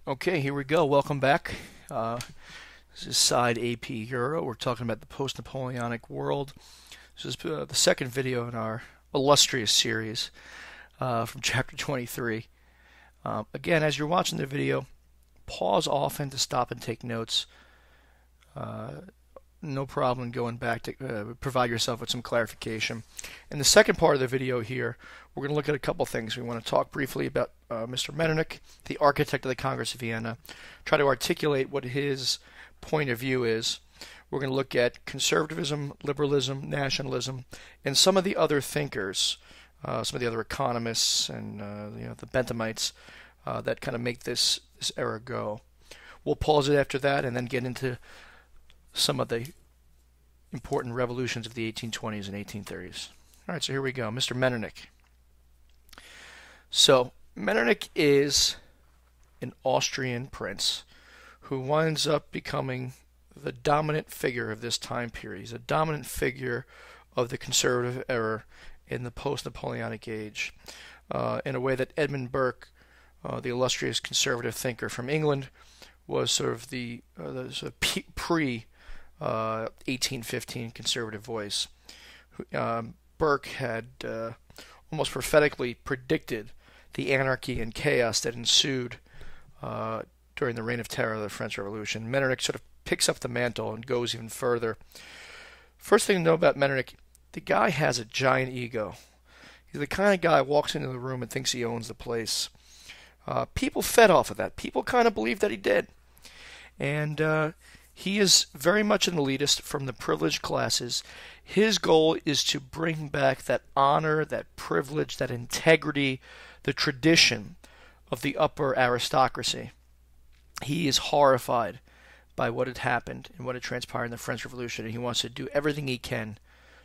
Okay, here we go. Welcome back. This is side AP Euro. We're talking about the post-Napoleonic world. This is the second video in our illustrious series from chapter 23. Again, as you're watching the video, pause often to stop and take notes. No problem going back to provide yourself with some clarification. In the second part of the video here, we're going to look at a couple things. We want to talk briefly about Mr. Metternich, the architect of the Congress of Vienna, try to articulate what his point of view is. We're going to look at conservatism, liberalism, nationalism, and some of the other thinkers, some of the other economists and the Benthamites that kind of make this era go. We'll pause it after that and then get into some of the important revolutions of the 1820s and 1830s. All right, so here we go. Mr. Metternich. So Metternich is an Austrian prince who winds up becoming the dominant figure of this time period. He's a dominant figure of the conservative era in the post-Napoleonic age, in a way that Edmund Burke, the illustrious conservative thinker from England, was sort of the sort of pre 1815 conservative voice. Burke had almost prophetically predicted the anarchy and chaos that ensued during the Reign of Terror of the French Revolution. Metternich sort of picks up the mantle and goes even further. First thing to know about Metternich, the guy has a giant ego. He's the kind of guy who walks into the room and thinks he owns the place. People fed off of that. People kind of believe that he did. And he is very much an elitist from the privileged classes. His goal is to bring back that honor, that privilege, that integrity, the tradition of the upper aristocracy. He is horrified by what had happened and what had transpired in the French Revolution, and he wants to do everything he can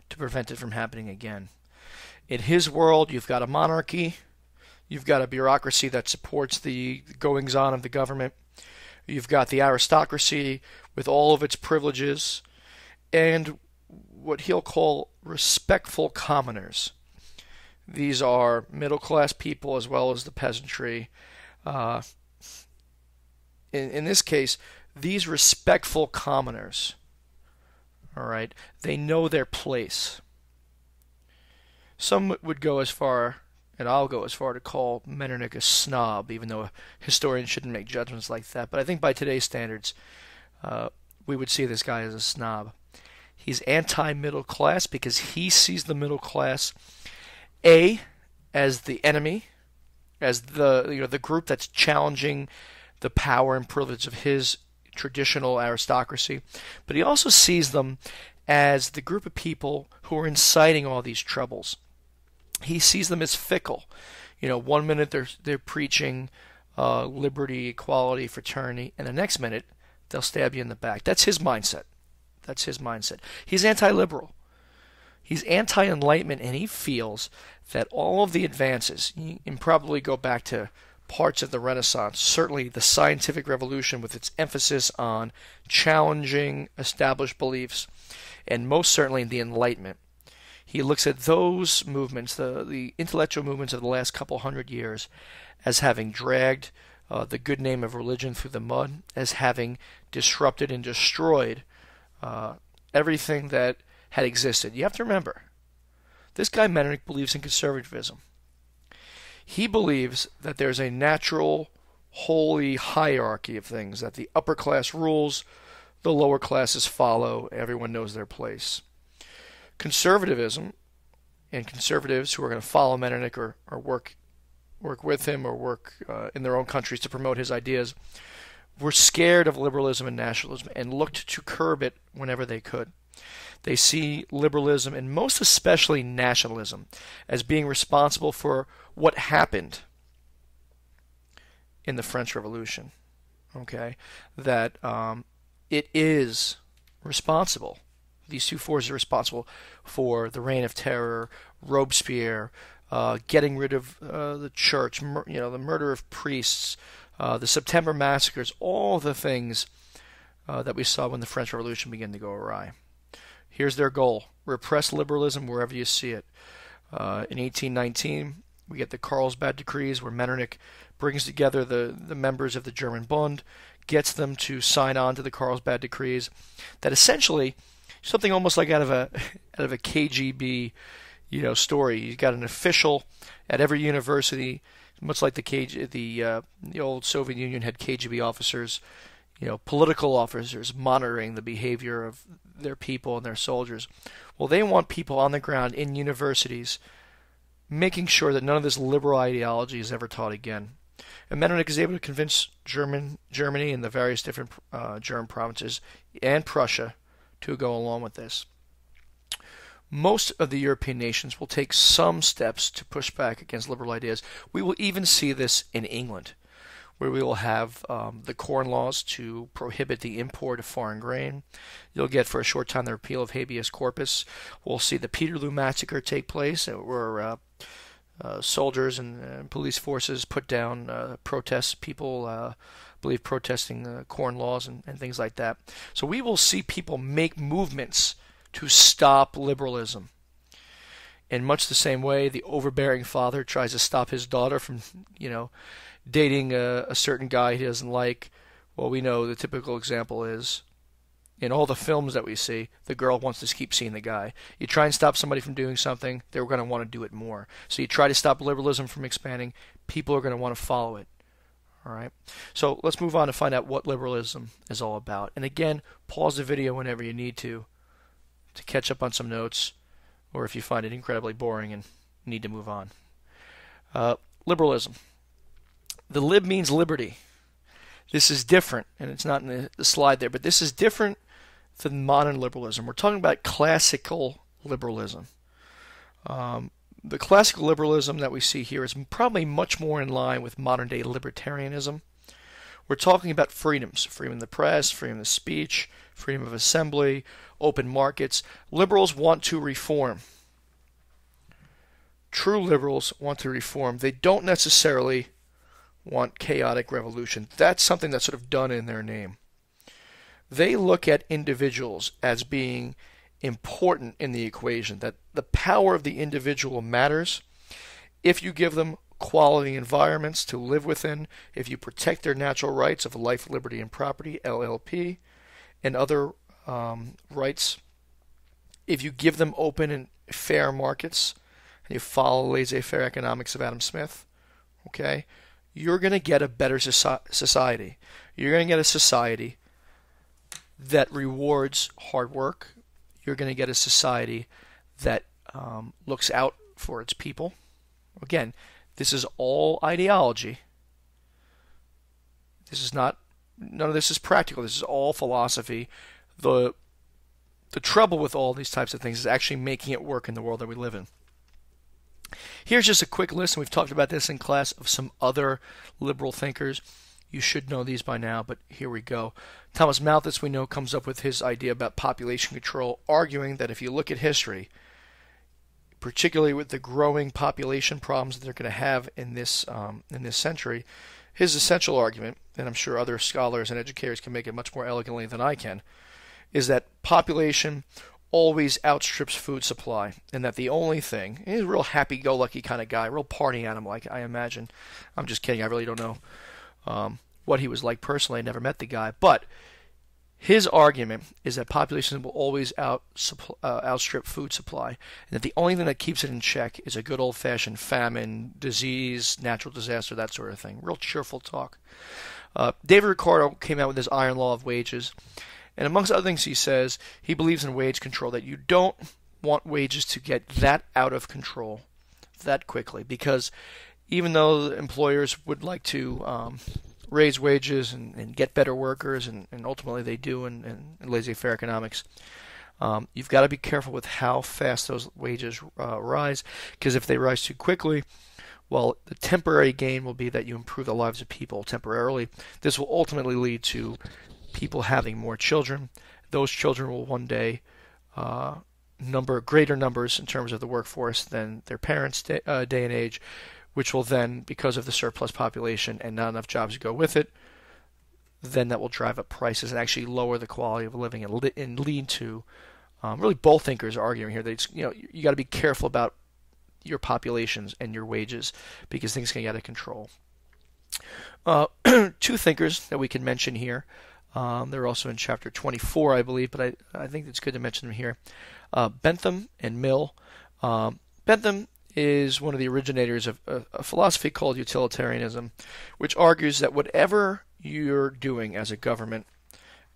to prevent it from happening again. In his world, you've got a monarchy, you've got a bureaucracy that supports the goings-on of the government, you've got the aristocracy with all of its privileges, and what he'll call respectful commoners. These are middle-class people as well as the peasantry. In this case, these respectful commoners, all right, they know their place. Some would go as far, and I'll go as far, to call Metternich a snob, even though a historian shouldn't make judgments like that. But I think by today's standards, we would see this guy as a snob. He's anti-middle class because he sees the middle class as the enemy, as the group that's challenging the power and privilege of his traditional aristocracy, but he also sees them as the group of people who are inciting all these troubles. He sees them as fickle. 1 minute they're preaching liberty, equality, fraternity, and the next minute they'll stab you in the back. That's his mindset. He's anti-liberal. He's anti-enlightenment, and he feels that all of the advances, you can probably go back to parts of the Renaissance, certainly the scientific revolution with its emphasis on challenging established beliefs, and most certainly the Enlightenment. He looks at those movements, the intellectual movements of the last couple hundred years, as having dragged the good name of religion through the mud, as having disrupted and destroyed everything that had existed. You have to remember, this guy Metternich believes in conservatism. He believes that there's a natural, holy hierarchy of things, that the upper class rules, the lower classes follow, everyone knows their place. Conservatism and conservatives who are going to follow Metternich or work with him or work in their own countries to promote his ideas were scared of liberalism and nationalism and looked to curb it whenever they could. They see liberalism, and most especially nationalism, as being responsible for what happened in the French Revolution. Okay? That it is responsible. These two forces are responsible for the Reign of Terror, Robespierre, getting rid of the church, the murder of priests, the September massacres, all the things that we saw when the French Revolution began to go awry. Here's their goal: repress liberalism wherever you see it. In 1819, We get the Carlsbad Decrees, where Metternich brings together the members of the German Bund, gets them to sign on to the Carlsbad Decrees. That essentially, something almost like out of a KGB, story. You got an official at every university, much like the old Soviet Union had KGB officers, political officers monitoring the behavior of their people and their soldiers. Well, they want people on the ground in universities making sure that none of this liberal ideology is ever taught again. And Metternich is able to convince Germany and the various different German provinces and Prussia to go along with this. Most of the European nations will take some steps to push back against liberal ideas. We will even see this in England, where we will have the Corn Laws to prohibit the import of foreign grain. You'll get for a short time the repeal of habeas corpus. We'll see the Peterloo Massacre take place, where soldiers and police forces put down people believe protesting the Corn Laws and things like that. So we will see people make movements to stop liberalism. In much the same way, the overbearing father tries to stop his daughter from, dating a certain guy he doesn't like. Well, we know the typical example is, in all the films that we see, the girl wants to keep seeing the guy. You try and stop somebody from doing something, they're going to want to do it more. So you try to stop liberalism from expanding, people are going to want to follow it. All right. So let's move on to find out what liberalism is all about. And again, pause the video whenever you need to catch up on some notes, or if you find it incredibly boring and need to move on. Liberalism. The lib means liberty. This is different, and it's not in the slide there, but this is different than modern liberalism. We're talking about classical liberalism. The classical liberalism that we see here is probably much more in line with modern-day libertarianism. We're talking about freedoms: freedom of the press, freedom of speech, freedom of assembly, open markets. Liberals want to reform. True liberals want to reform. They don't necessarily want chaotic revolution. That's something that's sort of done in their name. They look at individuals as being important in the equation, that the power of the individual matters. If you give them quality environments to live within, if you protect their natural rights of life, liberty, and property, LLP, and other rights, if you give them open and fair markets, and you follow laissez-faire economics of Adam Smith, okay, you're going to get a better society. You're going to get a society that rewards hard work. You're going to get a society that looks out for its people. Again, this is all ideology. None of this is practical. This is all philosophy. The trouble with all these types of things is actually making it work in the world that we live in. Here's just a quick list, and we've talked about this in class, of some other liberal thinkers. You should know these by now, but here we go. Thomas Malthus, we know, comes up with his idea about population control, arguing that if you look at history, particularly with the growing population problems that they're going to have in this century, his essential argument, and I'm sure other scholars and educators can make it much more elegantly than I can, is that population always outstrips food supply, and that the only thing, he's a real happy-go-lucky kind of guy, real party animal, like I imagine. I'm just kidding, I really don't know what he was like personally. I never met the guy, but his argument is that population will always outstrip food supply, and that the only thing that keeps it in check is a good old-fashioned famine, disease, natural disaster, that sort of thing. Real cheerful talk. David Ricardo came out with his iron law of wages, and amongst other things he says, he believes in wage control, that you don't want wages to get that out of control that quickly, because even though the employers would like to raise wages and get better workers, and ultimately they do in laissez-faire economics, you've got to be careful with how fast those wages rise, because if they rise too quickly, well, the temporary gain will be that you improve the lives of people temporarily. This will ultimately lead to people having more children. Those children will one day number greater numbers in terms of the workforce than their parents' day and age, which will then, because of the surplus population and not enough jobs to go with it, then that will drive up prices and actually lower the quality of living and lead to really both thinkers are arguing here that you got to be careful about your populations and your wages because things can get out of control. Two thinkers that we can mention here. They're also in chapter 24, I believe, but I think it's good to mention them here. Bentham and Mill. Bentham is one of the originators of a philosophy called utilitarianism, which argues that whatever you're doing as a government,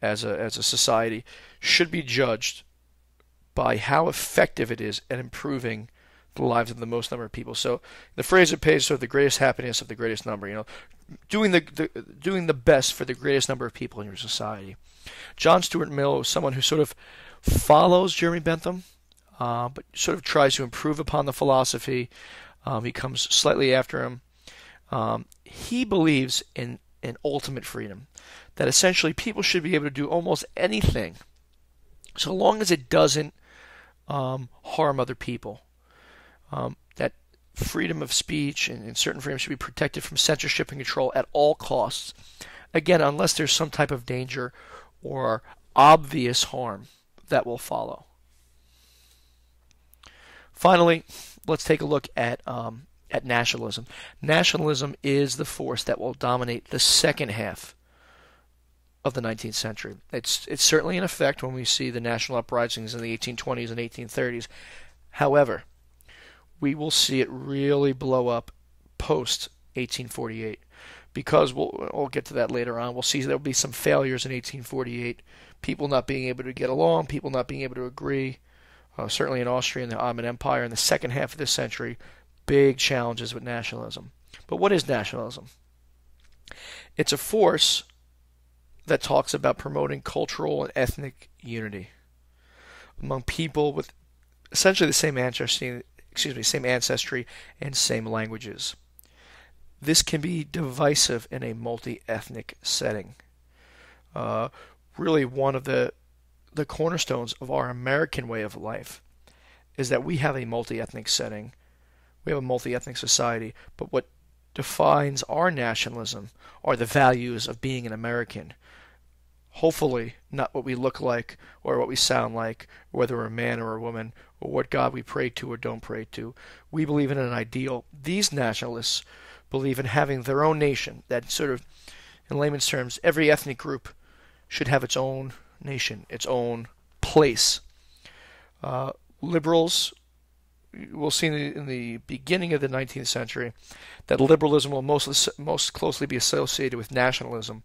as a society, should be judged by how effective it is at improving the lives of the most number of people. So the phrase it pays, sort of the greatest happiness of the greatest number, doing the best for the greatest number of people in your society. John Stuart Mill was someone who sort of follows Jeremy Bentham, but sort of tries to improve upon the philosophy. He comes slightly after him. He believes in ultimate freedom, that essentially people should be able to do almost anything so long as it doesn't harm other people. That freedom of speech and certain freedoms should be protected from censorship and control at all costs. Again, unless there's some type of danger or obvious harm that will follow. Finally, let's take a look at nationalism. Nationalism is the force that will dominate the second half of the 19th century. It's certainly in effect when we see the national uprisings in the 1820s and 1830s. However, we will see it really blow up post 1848 because we'll get to that later on. We'll see there will be some failures in 1848, people not being able to get along, people not being able to agree. Certainly in Austria and the Ottoman Empire in the second half of this century, big challenges with nationalism. But what is nationalism? It's a force that talks about promoting cultural and ethnic unity among people with essentially the same ancestry and same languages. This can be divisive in a multi-ethnic setting. Really one of the cornerstones of our American way of life is that we have a multi-ethnic setting. We have a multi-ethnic society, but what defines our nationalism are the values of being an American. Hopefully not what we look like or what we sound like, whether we're a man or a woman, or what God we pray to or don't pray to. We believe in an ideal. These nationalists believe in having their own nation, that sort of, in layman's terms, every ethnic group should have its own nation, its own place. Liberals, we'll see in the beginning of the 19th century that liberalism will most closely be associated with nationalism.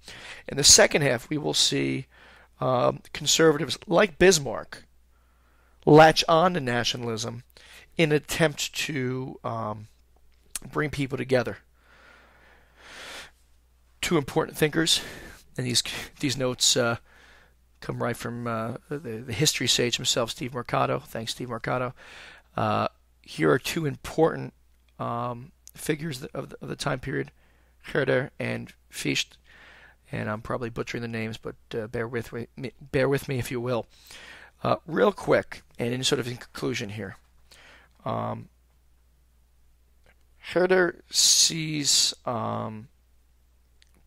In the second half, we will see conservatives like Bismarck latch on to nationalism in an attempt to bring people together. Two important thinkers, and these notes come right from the history sage himself, Steve Mercado. Thanks, Steve Mercado. Here are two important figures of the time period, Herder and Fichte, and I'm probably butchering the names, but bear with me if you will. Real quick, and in conclusion here, Herder sees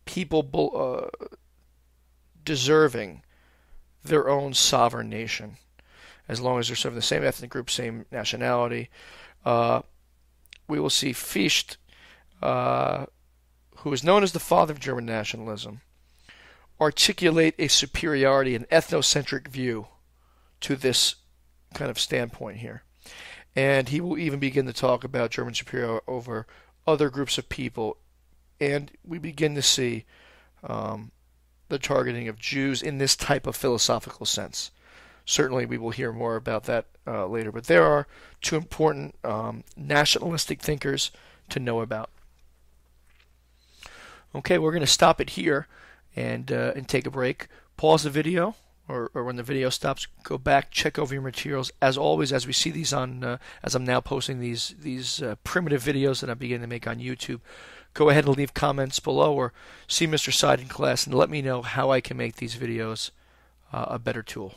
people deserving their own sovereign nation, as long as they're sort of the same ethnic group, same nationality. We will see Fichte, who is known as the father of German nationalism, articulate a superiority, an ethnocentric view to this kind of standpoint here. And he will even begin to talk about German superiority over other groups of people. And we begin to see the targeting of Jews in this type of philosophical sense. Certainly we will hear more about that later. But there are two important nationalistic thinkers to know about. Okay, we're going to stop it here and take a break. Pause the video, or when the video stops, go back, check over your materials. As always, as we see these on, as I'm now posting these primitive videos that I'm beginning to make on YouTube, go ahead and leave comments below, or see Mr. Side in class and let me know how I can make these videos a better tool.